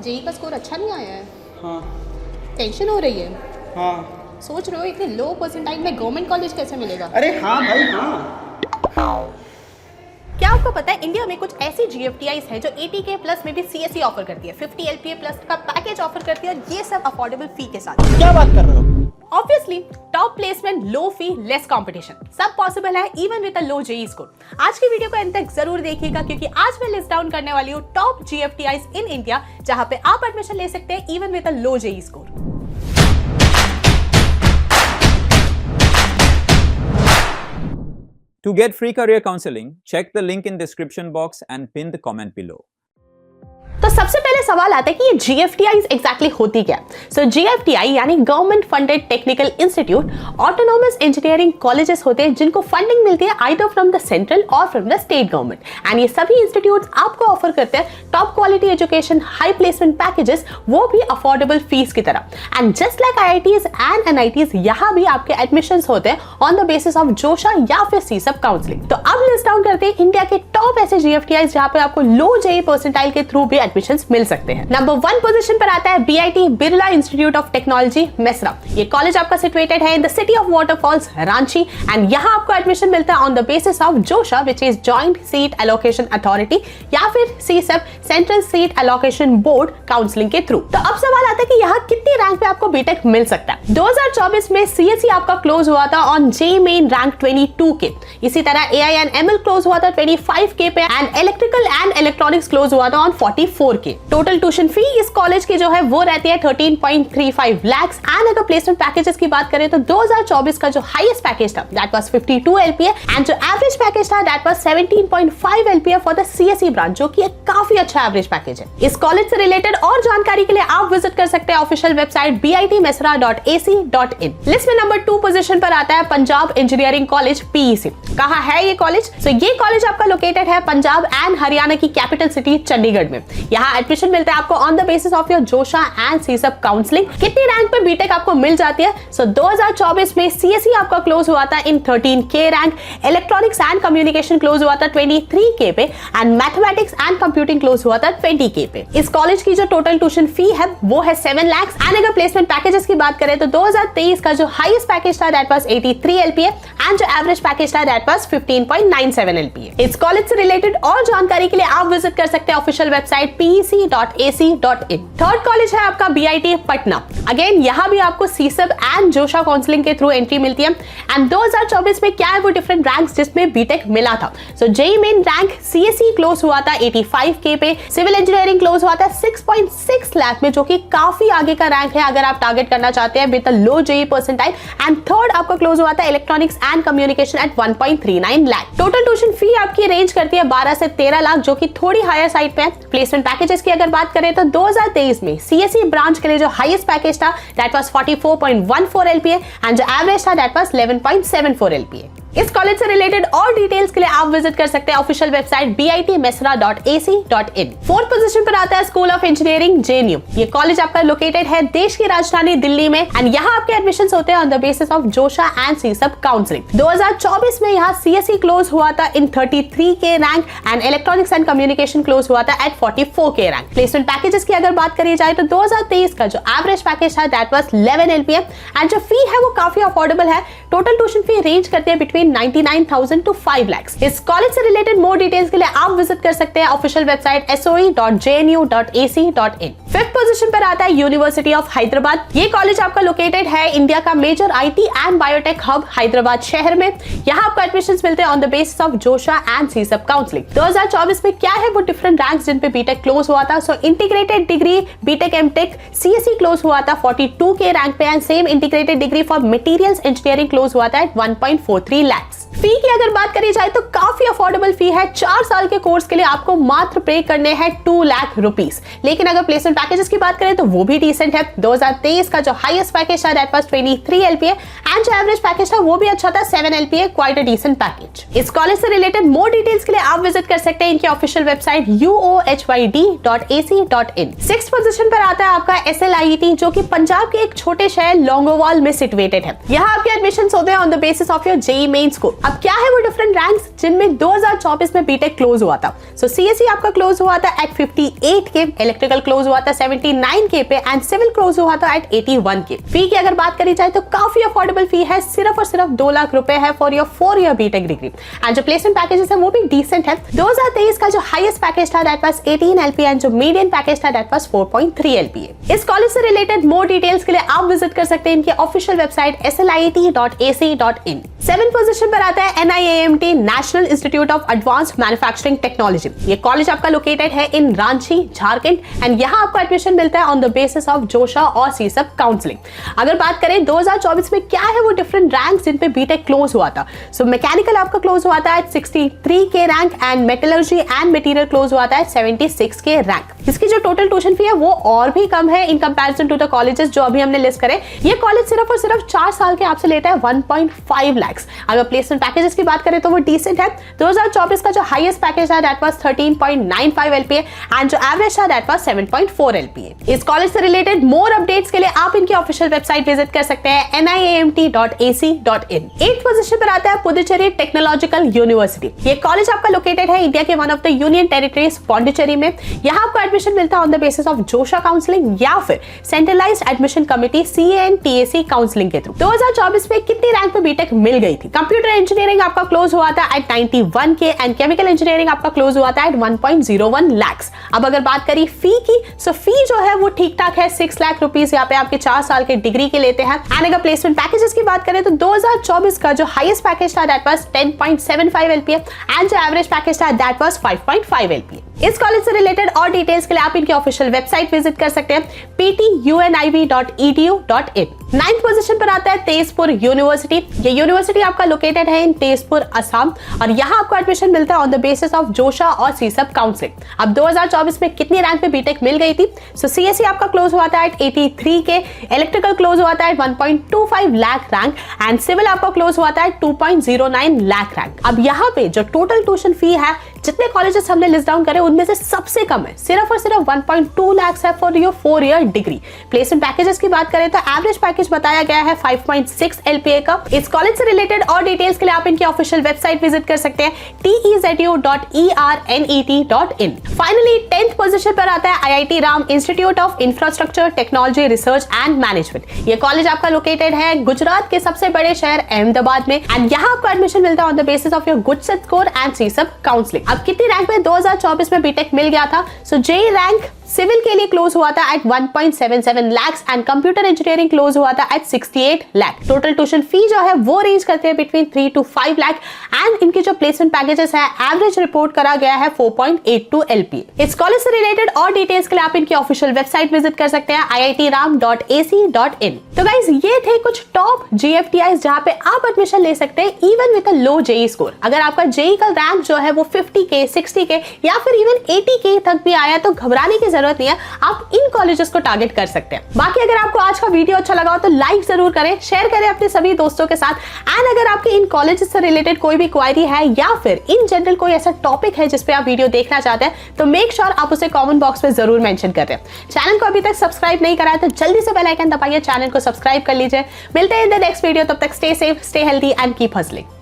JEE का score अच्छा नहीं आया है। हाँ। टेंशन हो रही है। हाँ। सोच रहे हो इतने लो परसेंटाइल में गवर्नमेंट कॉलेज कैसे मिलेगा? अरे हाँ भाई हाँ। क्या आपको पता है इंडिया में कुछ ऐसी GFTIs है जो 80K प्लस में भी CSE ऑफर करती है, 50 LPA प्लस का पैकेज ऑफर करती है, और ये सब अफोर्डेबल फी के साथ। क्या बात कर रहे हो? Obviously top placement, low fee, less competition, सब पॉसिबल है even with a low JEE score. आज की वीडियो को अंत तक जरूर देखिएगा क्योंकि आज मैं लिस्ट डाउन करने वाली हूँ टॉप GFTIs इन इंडिया जहां पे आप एडमिशन ले सकते हैं even with a low JEE score. To get free career counseling, check the link in description box and pin the comment below. तो सबसे पहले सवाल आता है कि ये GFTIs एग्जैक्टली होती क्या? सो GFTI यानी government funded technical institute autonomous engineering colleges होते हैं जिनको फंडिंग मिलती है आइदर फ्रॉम द सेंट्रल और from the state government, and ये सभी इंस्टीट्यूट्स आपको ऑफर करते हैं top quality education, high placement packages, वो भी अफोर्डेबल फीस की तरह। And just like IITs and NITs, यहाँ भी आपके एडमिशंस होते हैं ऑन द बेसिस ऑफ जोशा या फिर CSEP काउंसलिंग। तो अब लिस्ट डाउन करते हैं इंडिया के टॉप ऐसे GFTIs जहाँ पे आपको लो जेई परसेंटाइल के थ्रू भी एडमिशंस मिल सकते हैं। नंबर 1 पोजीशन पर आता है BIT Birla institute of technology Mesra. ये कॉलेज आपका सिचुएटेड है in the city of waterfalls Ranchi, and यहाँ आपको एडमिशन मिलता है on the basis of Joshi which is joint seat allocation authority या फिर CSEP central seat allocation board counselling के थ्रू। तो अब सवाल आता है कि यहाँ कितनी रैंक पे आपको बीटेक मिल सकता है? 2024 में CSE आपका क्लोज हुआ था ऑन JEE मेन रैंक 22 के, इसी तरह AI एंड ML क्लोज हुआ था 25K पे, and electrical and electronics close हुआ था ऑन 44K। टोटल ट्यूशन फी इस कॉलेज की जो है वो रहती है 13.35 lakhs, एंड अगर प्लेसमेंट पैकेजेस की बात करें तो 2024 का जो हाईएस्ट पैकेज था दैट वाज 52 LPA, एंड जो एवरेज पैकेज था that was 17.5 LPA for the CSE branch, जो कि एक काफी अच्छा एवरेज पैकेज है। इस कॉलेज से रिलेटेड और जानकारी के लिए आप विजिट कर सकते हैं ऑफिशियल वेबसाइट bitmesra.ac.in। लिस्ट में नंबर 2 पोजीशन पर आता है पंजाब इंजीनियरिंग कॉलेज PEC। कहाँ है ये कॉलेज? ये कॉलेज आपका लोकेटेड है पंजाब एंड हरियाणा की कैपिटल सिटी चंडीगढ़ में। यहाँ एडमिशन मिलता है आपको on the basis of your Joshi and CSEP counselling. कितनी रैंक पे बीटेक आपको मिल जाती है? 2024 में CSE आपका क्लोज हुआ था इन 13K rank, electronics and communication close हुआ था 23K पे, and mathematics and computing close हुआ था 20K पे। इस कॉलेज की जो टोटल ट्यूशन फी है वो है 7 lakhs, एंड अगर प्लेसमेंट पैकेजेस की बात करें तो 2023 का जो हाईएस्ट पैकेज था दैट वाज 83 LPA, एंड जो एवरेज पैकेज था दैट वाज 15.97 LPA। इस कॉलेज से रिलेटेड और जानकारी के लिए आप विजिट कर सकते हैं official website pec.ac.in। Third college है आपका BIT पटना। अगेन यहाँ भी आपको CSEP एंड जोशा काउंसलिंग के थ्रू एंट्री मिलती है, एंड 2024 में क्या है वो डिफरेंट रैंक्स जिसमें बीटेक मिला था। JEE main rank CSE close हुआ था 85K पे, सिविल इंजीनियरिंग क्लोज हुआ था 6.6 लाख में, जो कि काफी आगे का रैंक है अगर आप टारगेट करना चाहते हैं with a low JEE percentile, and third आपका क्लोज हुआ था electronics and communication at 1.39 lakh. Total tuition fee आपकी रेंज करती है 12 से 13 लाख, जो कि थोड़ी हायर साइड पे है। प्लेसमेंट पैकेजेस की अगर बात करें तो 2023 में CSE ब्रांच के लिए जो हाईएस्ट पैकेज था दैट वाज 44.14 LPA, एंड जो एवरेज था दैट वाज 11.74 LPA। इस कॉलेज से रिलेटेड और डिटेल्स के लिए आप विजिट कर सकते हैं official website bitmesra.ac.in। Fourth position पर आता है स्कूल ऑफ इंजीनियरिंग JNU। ये कॉलेज आपका लोकेटेड है देश की राजधानी दिल्ली में, एंड यहाँ आपके एडमिशंस होते हैं on the basis of JoSAA and CSEP counselling. 2024 में यहाँ CSE क्लोज हुआ था इन 33K rank, and electronics and communication close हुआ था eight 44K rank. Placement packages की अगर बात करी जाए तो 2023 का जो एवरेज पैकेज था दैट वाज 11 LPA, एंड जो फी है वो काफी अफोर्डेबल है। टोटल ट्यूशन फी रेंज करते हैं बिटवीन 99,000 to 5 lakhs। इस कॉलेज से रिलेटेड मोर डिटेल्स के लिए आप विजिट कर सकते हैं official website soe.jnu.ac.in। Fifth position पर आता है यूनिवर्सिटी ऑफ हैदराबाद। ये कॉलेज आपका लोकेटेड है इंडिया का major IT and biotech hub Hyderabad शहर में। यहाँ आपको एडमिशंस मिलते हैं on the basis of JoSAA and CSEP counselling. 2024 में क्या है वो डिफरेंट रैंक्स जिन पे बीटेक क्लोज हुआ था। Integrated degree BTech MTech CSE close हुआ था 42K रैंक पे, and same integrated degree for materials engineering close हुआ था 1.43 lakhs। फी की अगर बात करी जाए तो काफी अफोर्डेबल फी है। 4 साल के कोर्स के लिए आपको मात्र पे करने हैं 2 लाख रुपीस, लेकिन अगर प्लेसमेंट पैकेजेस की बात करें तो वो भी डिसेंट है। 2023 का जो हाईएस्ट पैकेज था दैट वाज 23 LPA, एंड जो एवरेज पैकेज था वो भी अच्छा था 7 LPA, quite a decent package. इस कॉलेज से रिलेटेड मोर डिटेल्स के लिए आप विजिट कर सकते हैं इनकी official website uohyd.ac.in। Sixth position पर आता है आपका SLIET, जो कि पंजाब के एक छोटे शहर लौंगोवाल में सिचुएटेड है। यहाँ आपके एडमिशन रैंक्स होते हैं on the basis of your JEE main score. अब क्या है वो डिफरेंट रैंक्स जिनमें 2024 में बीटेक क्लोज हुआ था? सो सीएसई आपका क्लोज हुआ था एट 58 के, इलेक्ट्रिकल क्लोज हुआ था 79 के पे एंड सिविल क्लोज हुआ था एट 81 के। फी की अगर बात करी जाए तो काफी अफोर्डेबल फी है, सिर्फ और सिर्फ 2 लाख रुपए है for your 4 year BTech degree. And जो प्लेसमेंट पैकेजेस है वो भी डिसेंट है। 2023 का जो हाईएस्ट पैकेज था दैट वाज 18 LPA एंड जो मीडियन पैकेज था दैट वाज 4.3 LPA। इस कॉलेज से रिलेटेड मोर डिटेल्स के लिए आप विजिट कर सकते हैं इनके official website slit.ac.in। 7th position पर आता है NIAMT national institute of advanced manufacturing technology. ये कॉलेज आपका लोकेटेड है इन रांची, झारखंड एंड यहाँ आपको एडमिशन मिलता है ऑन द बेसिस ऑफ जोशा और सीसब काउंसलिंग। अगर बात करें 2024 में क्या है वो डिफरेंट रैंक्स जिन पे बीटेक क्लोज हुआ था, सो मैकेनिकल आपका क्लोज हुआ था एट 63 के rank and metallurgy and material close हुआ था एट 76 के रैंक। इसकी जो टोटल ट्यूशन फी है वो और भी कम है in comparison to the colleges जो अभी हमने लिस्ट करे। ये कॉलेज सिर्फ और सिर्फ 4 साल के आपसे लेता है 1.5 लाख। अगर प्लेसमेंट पैकेजेस की बात करें तो वो डिसेंट है। 2024 का जो हाईएस्ट पैकेज था दैट वाज 13.95 LPA एंड जो एवरेज था दैट वाज 7.4 LPA। इस कॉलेज से रिलेटेड मोर अपडेट्स के लिए आप इनकी ऑफिशियल वेबसाइट विजिट कर सकते हैं niamt.ac.in। 8th पोजीशन पर आता है पुडुचेरी टेक्नोलॉजिकल यूनिवर्सिटी। ये कॉलेज आपका लोकेटेड है इंडिया के one of the union territories Pondicherry में। यहाँ आपको एडमिशन मिलता है on the basis of Joshi counselling या फिर centralised admission committee CANTAC counselling के थ्रू। 2024 में कितनी रैंक पे बीटेक मिल गई थी? कंप्यूटर इंजीनियरिंग आपका क्लोज हुआ था एट 91 के एंड केमिकल इंजीनियरिंग आपका क्लोज हुआ था एट 1.01 लाख। अब अगर बात करी फी की, सो फी जो है वो ठीक ठाक है, 6 लाख रुपीस यहाँ पे आपके 4 साल के डिग्री के लेते हैं। एंड अगर प्लेसमेंट पैकेजेस की बात करें तो 2024 का जो हाईएस्ट पैकेज था दैट वाज 10.75 LPA एंड जो एवरेज पैकेज था दैट वाज 5.5 LPA। इस कॉलेज से रिलेटेड और डिटेल्स के लिए आप इनकी ऑफिशियल वेबसाइट विजिट कर सकते हैं ptunib.edu.in। 9th पोजीशन पर आता है तेजपुर यूनिवर्सिटी। ये यूनिवर्सिटी आपका लोकेटेड है इन तेजपुर, असम और यहाँ आपको एडमिशन मिलता है ऑन द बेसिस ऑफ जोशा और सीसब काउंसलिंग। अब 2024 में कितनी रैंक पे बीटेक मिल गई थी? सो सीएसई आपका क्लोज हुआ था एट 83 के, इलेक्ट्रिकल क्लोज हुआ था at 1.25 lakh rank and civil आपका क्लोज हुआ था एट 2.09 लाख रैंक। अब यहाँ पे जो टोटल ट्यूशन फी है जितने कॉलेजेस हमने लिस्ट डाउन करे उनमें से सबसे कम है, सिर्फ और सिर्फ 1.2 लाख है for your 4 year degree. Placement packages की बात करें तो एवरेज पैकेज बताया गया है 5.6 LPA का। इस कॉलेज से रिलेटेड और डिटेल्स के लिए आप इनकी ऑफिशियल वेबसाइट विजिट कर सकते हैं tezu.ernet.in। फाइनली 10th पोजीशन पर आता है IIT Ram institute of infrastructure technology research and management. ये कॉलेज आपका लोकेटेड है गुजरात के सबसे बड़े शहर अहमदाबाद में एंड यहाँ आपको एडमिशन मिलता है on the basis of your good set score and CSAB counselling. अब कितनी रैंक में 2024 में बीटेक मिल गया था? सो जेईई रैंक सिविल के लिए क्लोज हुआ था at 1.77 lakh and computer engineering close हुआ था at 68 lakh. Total tuition fee जो है वो रेंज करते हैं बिटवीन 3 to 5 लाख एंड इनकी जो प्लेसमेंट पैकेजेस है एवरेज रिपोर्ट करा गया है 4.82 LPA। इस कॉलेज से रिलेटेड और डिटेल्स के लिए आप इनकी ऑफिशियल वेबसाइट विजिट कर सकते हैं iitram.ac.in। तो गाइस ये थे कुछ टॉप GFTIs जहां पे आप एडमिशन ले सकते हैं even with a low JEE score. अगर आपका जेईई का रैंक जो है वो 50 के, 60 के या फिर इवन 80 के तक भी आया तो घबराने की जरूरत नहीं है, आप इन कॉलेजेस को टारगेट कर सकते हैं। बाकी अगर आपको आज का वीडियो अच्छा लगा हो तो लाइक जरूर करें, शेयर करें अपने सभी दोस्तों के साथ एंड अगर आपके इन कॉलेजेस से रिलेटेड कोई भी क्वेरी है या फिर इन जनरल कोई ऐसा टॉपिक है जिस पे आप वीडियो देखना चाहते हैं तो मेक श्योर आप उसे कमेंट बॉक्स में जरूर मेंशन करें। चैनल को अभी तक सब्सक्राइब नहीं करा है तो जल्दी से बेल आइकन दबाइए, चैनल को सब्सक्राइब कर लीजिए। मिलते हैं इन द नेक्स्ट वीडियो, तब तक stay safe, stay healthy and keep hustling.